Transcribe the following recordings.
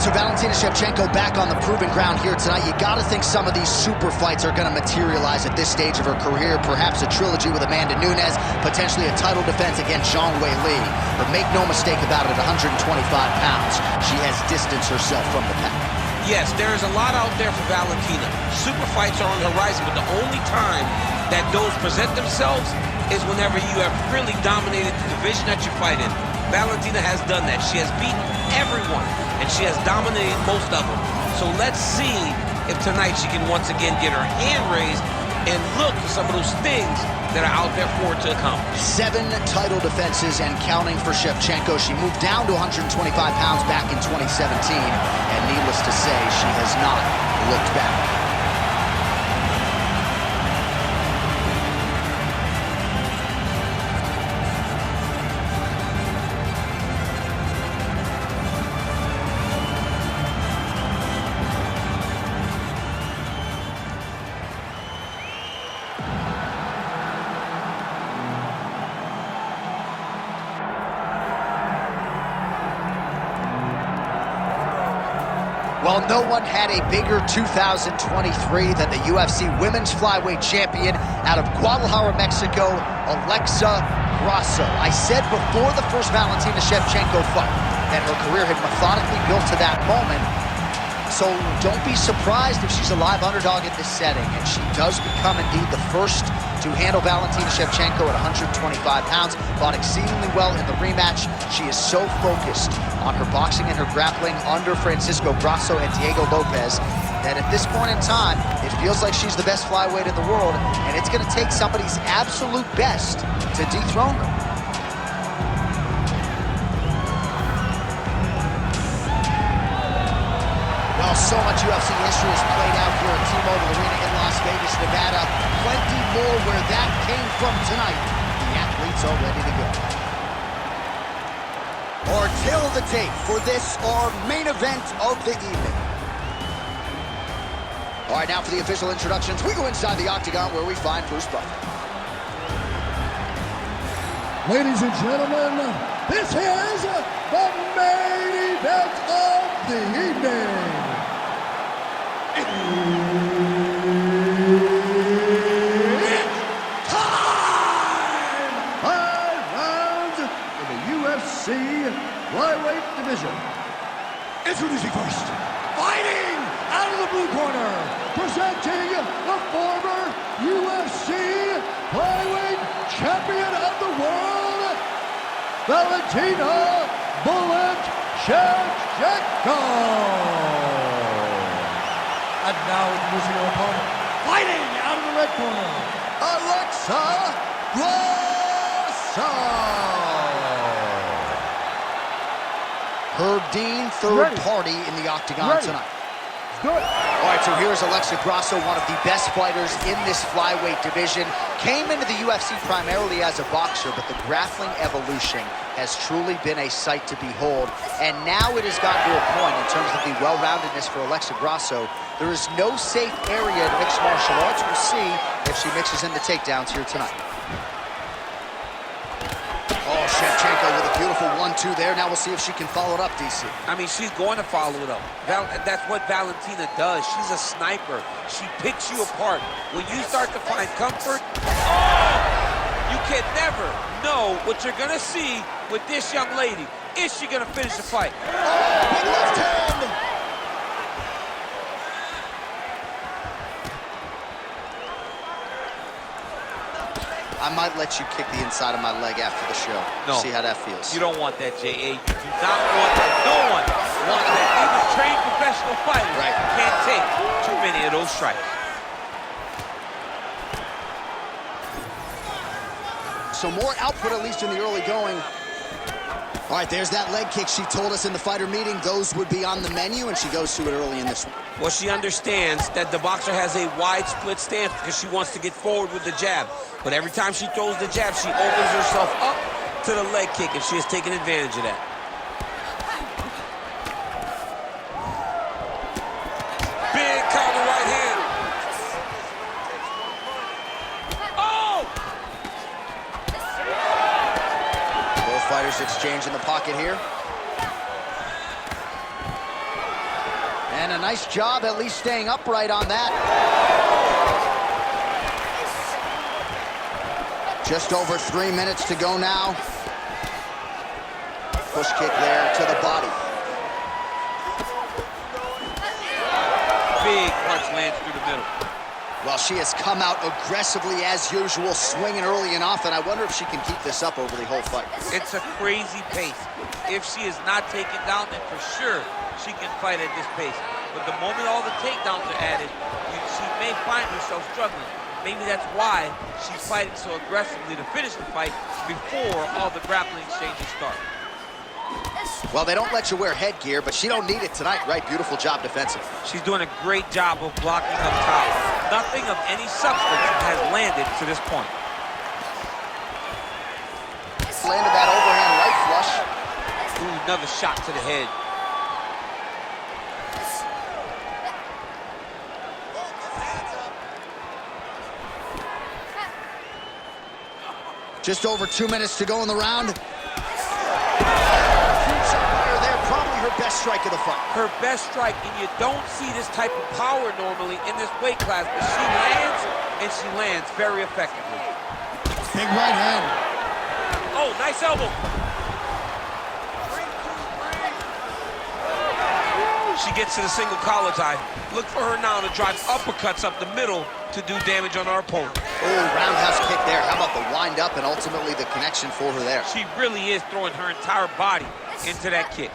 right, so Valentina Shevchenko back on the proving ground here tonight. You gotta think some of these super fights are gonna materialize at this stage of her career. Perhaps a trilogy with Amanda Nunes, potentially a title defense against Zhang Weili. But make no mistake about it, at 125 pounds, she has distanced herself from the pack. Yes, there is a lot out there for Valentina. Super fights are on the horizon, but the only time that those present themselves is whenever you have really dominated the division that you fight in. Valentina has done that. She has beaten everyone, and she has dominated most of them. So let's see if tonight she can once again get her hand raised and look for some of those things that are out there for her to accomplish. 7 title defenses and counting for Shevchenko. She moved down to 125 pounds back in 2017, and needless to say, she has not looked back. Well, no one had a bigger 2023 than the UFC Women's Flyweight Champion out of Guadalajara, Mexico, Alexa Grasso. I said before the first Valentina Shevchenko fight that her career had methodically built to that moment. So don't be surprised if she's a live underdog in this setting, and she does become indeed the first to handle Valentina Shevchenko at 125 pounds. Fought exceedingly well in the rematch. She is so focused on her boxing and her grappling under Francisco Grasso and Diego Lopez that at this point in time, it feels like she's the best flyweight in the world, and it's going to take somebody's absolute best to dethrone her. Well, so much UFC history has played out here at T-Mobile Arena in Las Vegas, Nevada. Plenty more where that came from tonight. The athletes are ready to go. Or till the tape for this, our main event of the evening. All right, now for the official introductions, we go inside the octagon where we find Bruce Buffer. Ladies and gentlemen, this is the main event of the evening. It's time! 5 rounds in the UFC flyweight division. Introducing first, fighting out of the blue corner, presenting the former UFC flyweight champion of the world, Valentina "Bullet" Shevchenko. And now introducing her opponent, fighting out of the red corner, Alexa Grasso. Herb Dean, third party in the octagon tonight. Good. All right, so here's Alexa Grasso, one of the best fighters in this flyweight division. Came into the UFC primarily as a boxer, but the grappling evolution has truly been a sight to behold. And now it has gotten to a point in terms of the well-roundedness for Alexa Grasso. There is no safe area in mixed martial arts. We'll see if she mixes in the takedowns here tonight. Oh, Shevchenko with a beautiful 1-2 there. Now we'll see if she can follow it up, DC. I mean, she's going to follow it up. That's what Valentina does. She's a sniper. She picks you apart. When you start to find comfort, you can never know what you're going to see with this young lady. Is she going to finish the fight? Oh, big left hand! I might let you kick the inside of my leg after the show. No. See how that feels. You don't want that, J.A. You do not want that. No one wants that. Even trained professional fighters can't take too many of those strikes. So more output, at least in the early going. All right, there's that leg kick. She told us in the fighter meeting those would be on the menu, and she goes to it early in this one. Well, she understands that the boxer has a wide split stance because she wants to get forward with the jab. But every time she throws the jab, she opens herself up to the leg kick, and she has taken advantage of that. Big counter right hand. Oh! Both fighters exchange in the pocket here. And a nice job at least staying upright on that. Just over 3 minutes to go now. Push kick there to the body. Big punch lands through the middle. Well, she has come out aggressively as usual, swinging early and often. I wonder if she can keep this up over the whole fight. It's a crazy pace. If she is not taken down, then for sure she can fight at this pace. But the moment all the takedowns are added, she may find herself struggling. Maybe that's why she's fighting so aggressively to finish the fight before all the grappling exchanges start. Well, they don't let you wear headgear, but she don't need it tonight, right? Beautiful job defensive. She's doing a great job of blocking up top. Nothing of any substance has landed to this point. Landed that overhand right flush. Ooh, another shot to the head. Just over 2 minutes to go in the round. Probably her best strike of the fight. Her best strike, and you don't see this type of power normally in this weight class, but she lands, and she lands very effectively. Big right hand. Oh, nice elbow. She gets to the single collar tie. Look for her now to drive uppercuts up the middle to do damage on our opponent. Oh, roundhouse kick there. How about the wind up and ultimately the connection for her there? She really is throwing her entire body into that kick.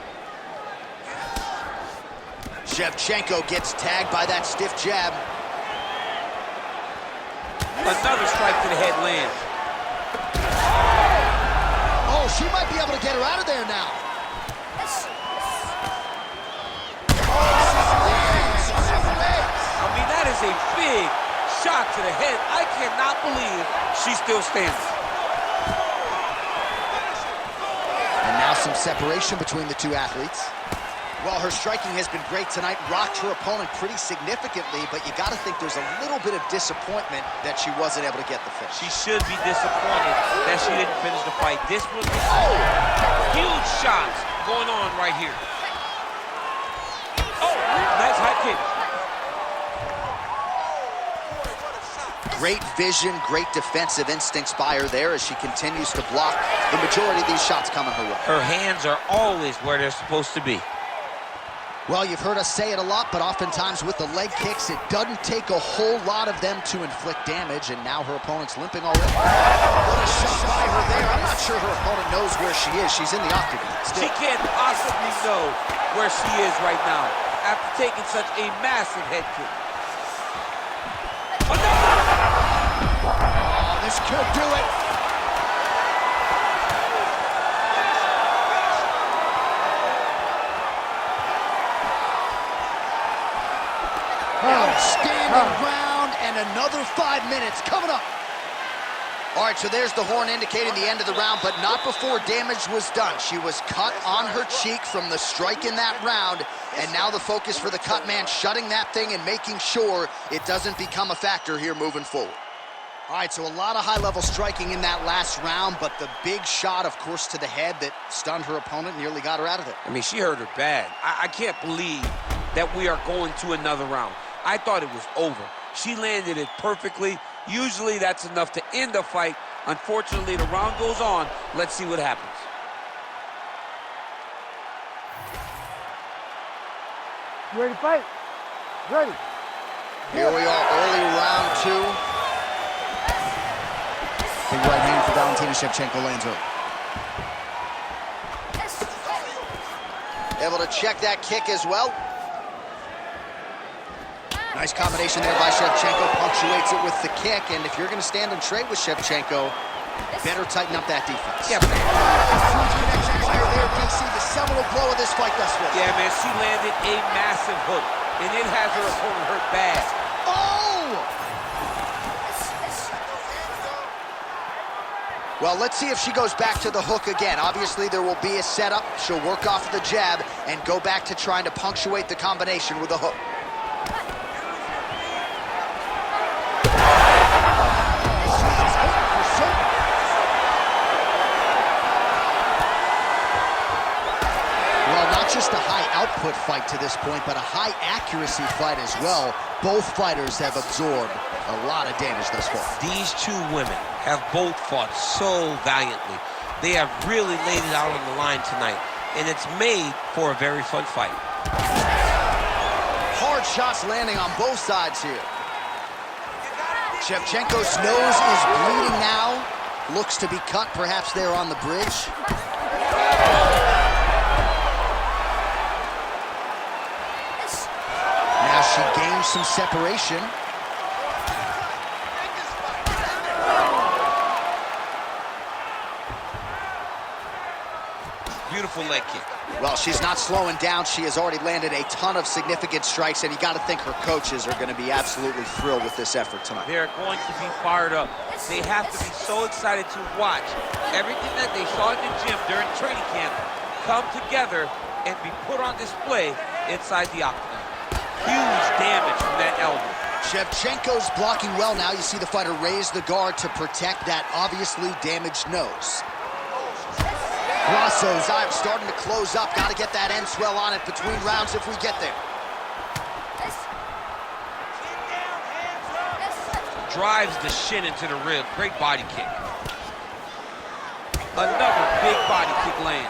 Shevchenko gets tagged by that stiff jab. Another strike to the head lands. Oh, she might be able to get her out of there now. I mean, that is a big shot to the head. I cannot believe she's still standing. And now some separation between the two athletes. Well, her striking has been great tonight, rocked her opponent pretty significantly, but you got to think there's a little bit of disappointment that she wasn't able to get the finish. She should be disappointed that she didn't finish the fight. This was huge shots going on right here. Oh, nice high kick. Great vision, great defensive instincts by her there as she continues to block the majority of these shots coming her way. Her hands are always where they're supposed to be. Well, you've heard us say it a lot, but oftentimes with the leg kicks, it doesn't take a whole lot of them to inflict damage, and now her opponent's limping already. What a shot by her there. I'm not sure her opponent knows where she is. She's in the octagon still. She can't possibly know where she is right now after taking such a massive head kick. Oh, this could do it. Outstanding round, and another 5 minutes coming up. All right, so there's the horn indicating the end of the round, but not before damage was done. She was cut on her cheek from the strike in that round, and now the focus for the cut man, shutting that thing and making sure it doesn't become a factor here moving forward. All right, so a lot of high-level striking in that last round, but the big shot, of course, to the head that stunned her opponent, nearly got her out of it. I mean, she hurt her bad. I can't believe that we are going to another round. I thought it was over. She landed it perfectly. Usually that's enough to end the fight. Unfortunately, the round goes on. Let's see what happens. You ready to fight? Ready. Here we are, early round two. Big right hand for Valentina Shevchenko lands early. Able to check that kick as well. Nice combination there by Shevchenko, punctuates it with the kick, and if you're going to stand and trade with Shevchenko, better tighten up that defense. Yeah, huge connection fire there, DC, the seminal blow of this fight thus far. Yeah, man, she landed a massive hook, and it has her opponent hurt bad. Oh! Well, let's see if she goes back to the hook again. Obviously, there will be a setup. She'll work off the jab and go back to trying to punctuate the combination with a hook. Just a high output output fight to this point, but a high accuracy fight as well. Both fighters have absorbed a lot of damage thus far. These two women have both fought so valiantly. They have really laid it out on the line tonight, and it's made for a very fun fight. Hard shots landing on both sides here. Shevchenko's nose is bleeding now. Looks to be cut, perhaps there on the bridge. Now she gains some separation. Beautiful leg kick. Well, she's not slowing down. She has already landed a ton of significant strikes, and you got to think her coaches are going to be absolutely thrilled with this effort tonight. They're going to be fired up. They have to be so excited to watch everything that they saw in the gym during training camp come together and be put on display inside the octagon. Huge damage from that elbow. Shevchenko's blocking well now. You see the fighter raise the guard to protect that obviously damaged nose. Grasso's eye starting to close up. Got to get that end swell on it between rounds if we get there. Drives the shin into the rib. Great body kick. Another big body kick lands.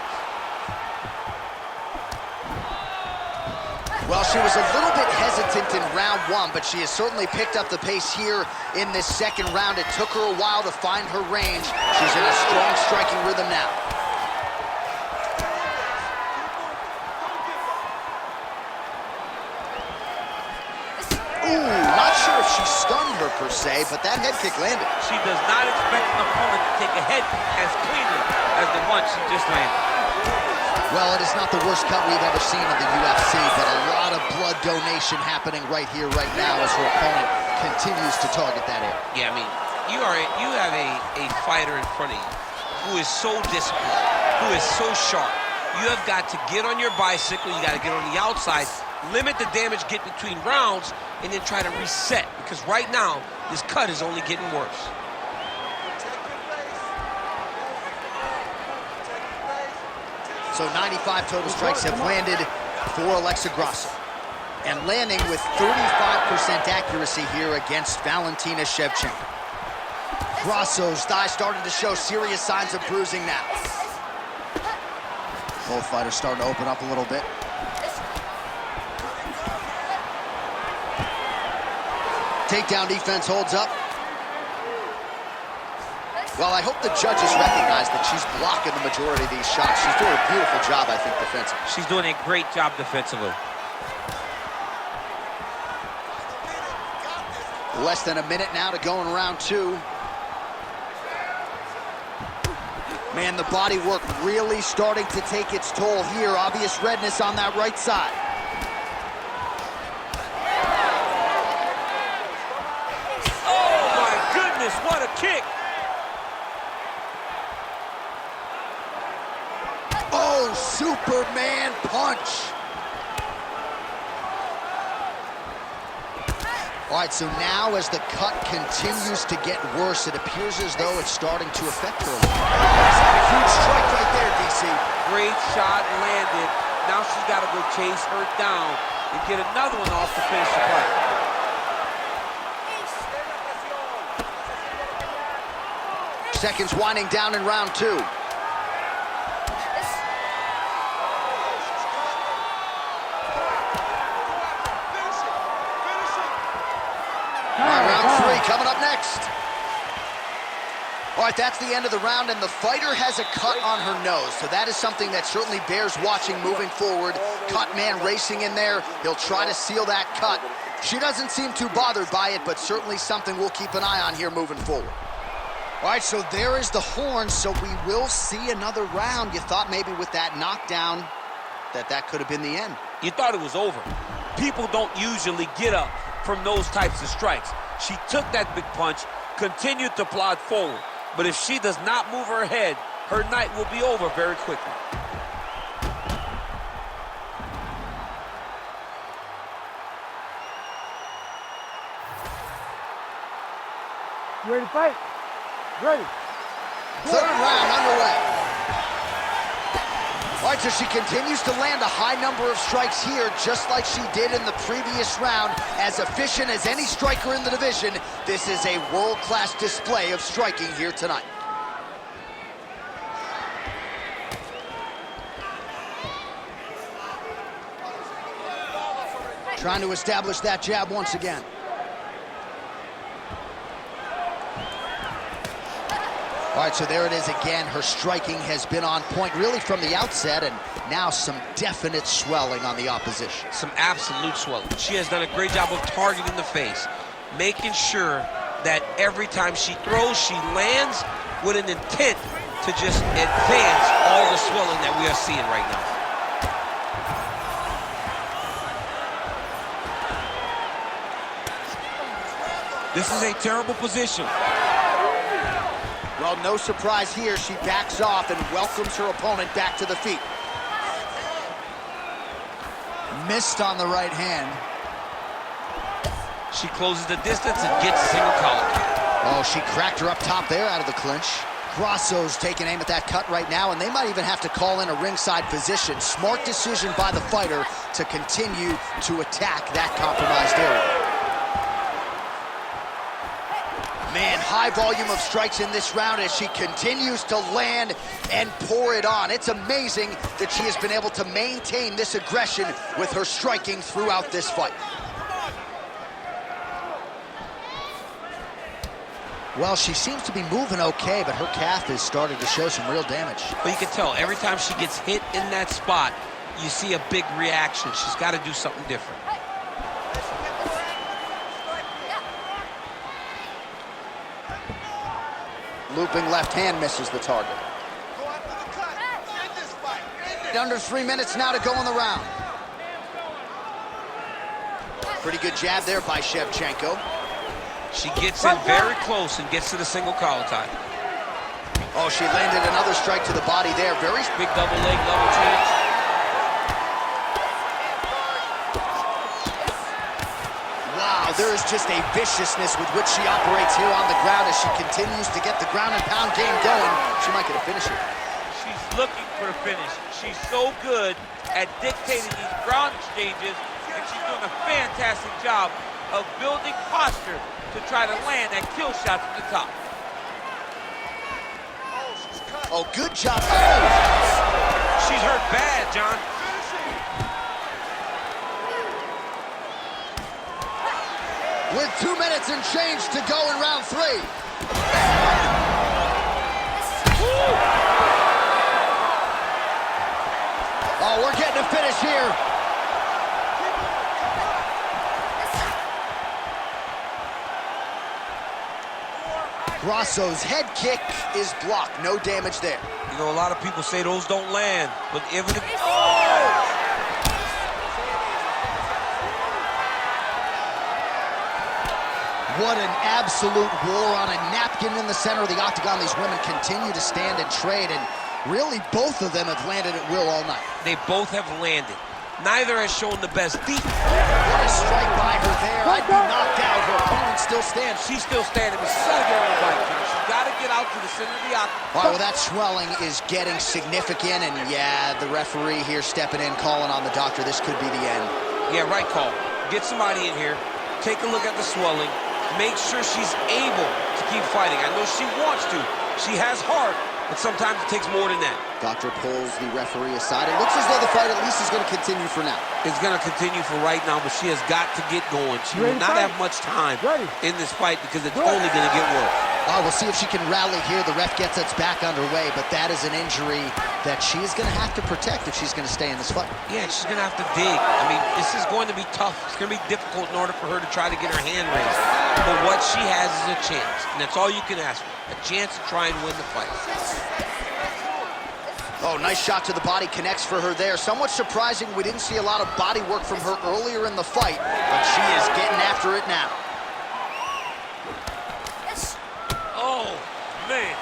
Well, she was a little bit hesitant in round one, but she has certainly picked up the pace here in this second round. It took her a while to find her range. She's in a strong striking rhythm now. Ooh, not sure if she stunned her per se, but that head kick landed. She does not expect an opponent to take a head as cleanly as the one she just landed. Well, it is not the worst cut we've ever seen in the UFC, but a lot of blood donation happening right here, right now, as her opponent continues to target that area. Yeah, I mean, you have a fighter in front of you who is so disciplined, who is so sharp. You have got to get on your bicycle, you got to get on the outside, limit the damage, get between rounds, and then try to reset, because right now, this cut is only getting worse. So 95 total strikes have landed for Alexa Grasso. And landing with 35% accuracy here against Valentina Shevchenko. Grasso's thigh starting to show serious signs of bruising now. Both fighters starting to open up a little bit. Takedown defense holds up. Well, I hope the judges recognize that she's blocking the majority of these shots. She's doing a beautiful job, I think, defensively. She's doing a great job defensively. Less than a minute now to go in round two. Man, the body work really starting to take its toll here. Obvious redness on that right side. Oh, my goodness, what a kick! Oh, Superman punch. All right, so now as the cut continues to get worse, it appears as though it's starting to affect her. Huge strike right there, DC. Great shot landed. Now she's got to go chase her down and get another one off to finish the fight. Seconds winding down in round two. All right, round three coming up next. All right, that's the end of the round, and the fighter has a cut on her nose, so that is something that certainly bears watching moving forward. Cut man racing in there. He'll try to seal that cut. She doesn't seem too bothered by it, but certainly something we'll keep an eye on here moving forward. All right, so there is the horn, so we will see another round. You thought maybe with that knockdown that could have been the end. You thought it was over. People don't usually get up from those types of strikes. She took that big punch, continued to plod forward. But if she does not move her head, her night will be over very quickly. You ready to fight? Ready. Third round underway. All right, so she continues to land a high number of strikes here, just like she did in the previous round. As efficient as any striker in the division, this is a world-class display of striking here tonight. Trying to establish that jab once again. All right, so there it is again. Her striking has been on point really from the outset, and now some definite swelling on the opposition. Some absolute swelling. She has done a great job of targeting the face, making sure that every time she throws, she lands with an intent to just advance all the swelling that we are seeing right now. This is a terrible position. Well, no surprise here. She backs off and welcomes her opponent back to the feet. Missed on the right hand. She closes the distance and gets a single collar. Oh, she cracked her up top there out of the clinch. Grasso's taking aim at that cut right now, and they might even have to call in a ringside physician. Smart decision by the fighter to continue to attack that compromised area. Man, high volume of strikes in this round as she continues to land and pour it on. It's amazing that she has been able to maintain this aggression with her striking throughout this fight. Well, she seems to be moving okay, but her calf is starting to show some real damage. But you can tell every time she gets hit in that spot, you see a big reaction. She's got to do something different. Looping left hand misses the target. Under 3 minutes now to go in the round. Pretty good jab there by Shevchenko. She gets in very close and gets to the single collar tie. Oh, she landed another strike to the body there. Very big double leg level change. Wow, there is just a viciousness with which she operates here on the ground as she continues to get the ground and pound game going. She might get a finish here. She's looking for a finish. She's so good at dictating these ground exchanges, and she's doing a fantastic job of building posture to try to land that kill shot at the top. Oh, good job. She's hurt bad, John. With 2 minutes and change to go in round 3. Oh, we're getting a finish here. Grasso's head kick is blocked. No damage there. You know, a lot of people say those don't land, but evidence. What an absolute war on a napkin in the center of the octagon. These women continue to stand and trade, and really both of them have landed at will all night. They both have landed. Neither has shown the best defense. What a strike by her there. I'd be knocked out. Her opponent still stands. She's still standing, but she's got to get on the bike. She's got to get out to the center of the octagon. All right, well, that swelling is getting significant, and yeah, the referee here stepping in, calling on the doctor. This could be the end. Yeah, right call. Get somebody in here. Take a look at the swelling. Make sure she's able to keep fighting. I know she wants to. She has heart, but sometimes it takes more than that. Doctor pulls the referee aside. It looks as though the fight at least is going to continue for now. It's going to continue for right now, but she has got to get going. She will not have much time in this fight because it's only going to get worse. Oh, we'll see if she can rally here. The ref gets us back underway, but that is an injury that she is going to have to protect if she's going to stay in this fight. Yeah, she's going to have to dig. I mean, this is going to be tough. It's going to be difficult in order for her to try to get her hand raised. But what she has is a chance, and that's all you can ask for, a chance to try and win the fight. Oh, nice shot to the body, connects for her there. Somewhat surprising, we didn't see a lot of body work from her earlier in the fight, but she is getting after it now. Oh, man.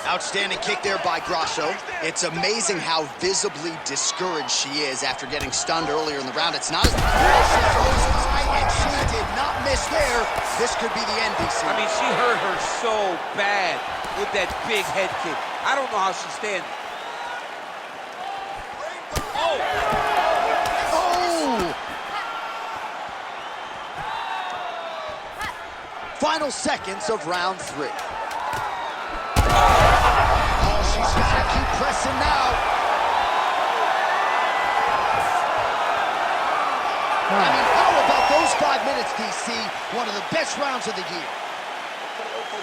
Now Outstanding kick there by Grasso. It's amazing how visibly discouraged she is after getting stunned earlier in the round. It's not as and she did not miss there. This could be the end, DC. I mean, she hurt her so bad with that big head kick. I don't know how she's standing. Oh! Oh! Final seconds of round 3. Oh, she's got to keep pressing now. I mean, how about those 5 minutes, DC? One of the best rounds of the year.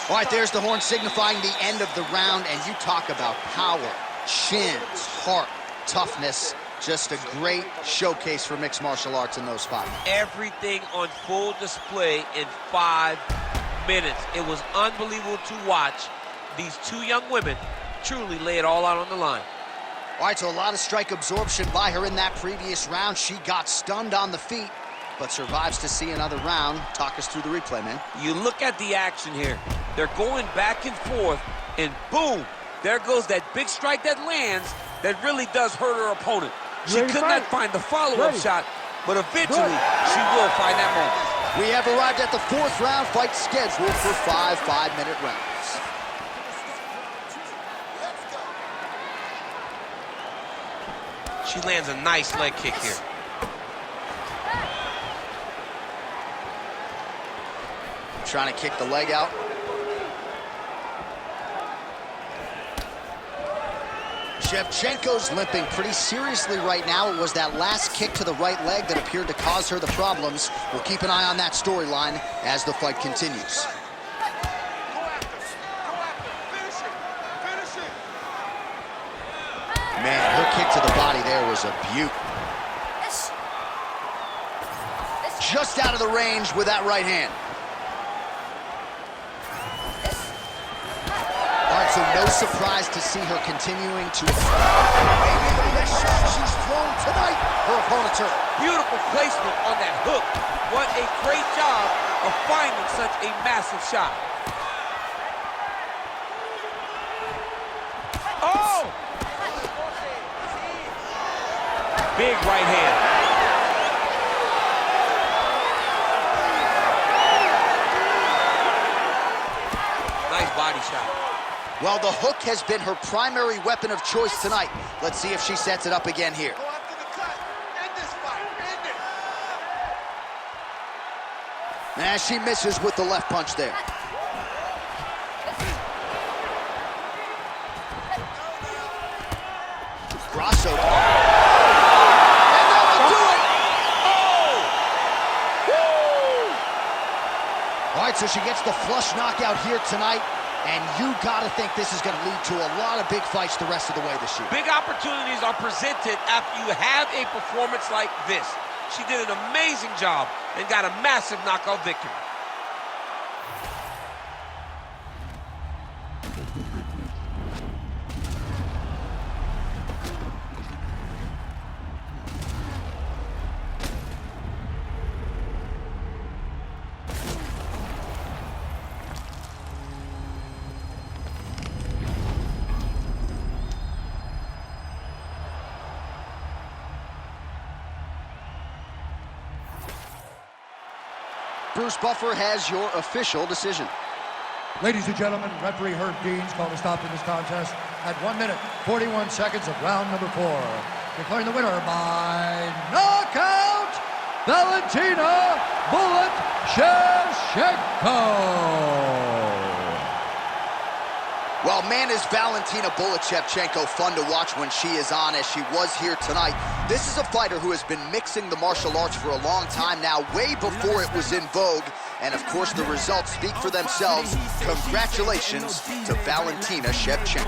All right, there's the horn signifying the end of the round, and you talk about power, chins, heart, toughness. Just a great showcase for mixed martial arts in those 5 minutes. Everything on full display in 5 minutes. It was unbelievable to watch these 2 young women truly lay it all out on the line. All right, so a lot of strike absorption by her in that previous round. She got stunned on the feet, but survives to see another round. Talk us through the replay, man. You look at the action here. They're going back and forth, and boom, there goes that big strike that lands that really does hurt her opponent. She could not find the follow-up shot, but eventually she will find that moment. We have arrived at the 4th round, fight scheduled for 5 5-minute rounds. She lands a nice leg kick here. Trying to kick the leg out. Shevchenko's limping pretty seriously right now. It was that last kick to the right leg that appeared to cause her the problems. We'll keep an eye on that storyline as the fight continues. Man, her kick to the body there was a beaut. Just out of the range with that right hand. All right, so no surprise to see her continuing to... Maybe the best shot she's thrown tonight. Her opponent's hurt. Beautiful placement on that hook. What a great job of finding such a massive shot. Oh! Big right hand. Nice body shot. Well, the hook has been her primary weapon of choice tonight. Let's see if she sets it up again here. Go after the cut. End this fight. End it. Nah, she misses with the left punch there. Grasso. All right, so she gets the flush knockout here tonight, and you got to think this is going to lead to a lot of big fights the rest of the way this year. Big opportunities are presented after you have a performance like this. She did an amazing job and got a massive knockout victory. Bruce Buffer has your official decision. Ladies and gentlemen, referee Herb Dean's called a stop to this contest at 1 minute, 41 seconds of round number 4. Declaring the winner by knockout, Valentina "Bullet" Shevchenko. Well, man, is Valentina "Bullet" Shevchenko fun to watch when she is on, as she was here tonight. This is a fighter who has been mixing the martial arts for a long time now, way before it was in vogue. And, of course, the results speak for themselves. Congratulations to Valentina Shevchenko.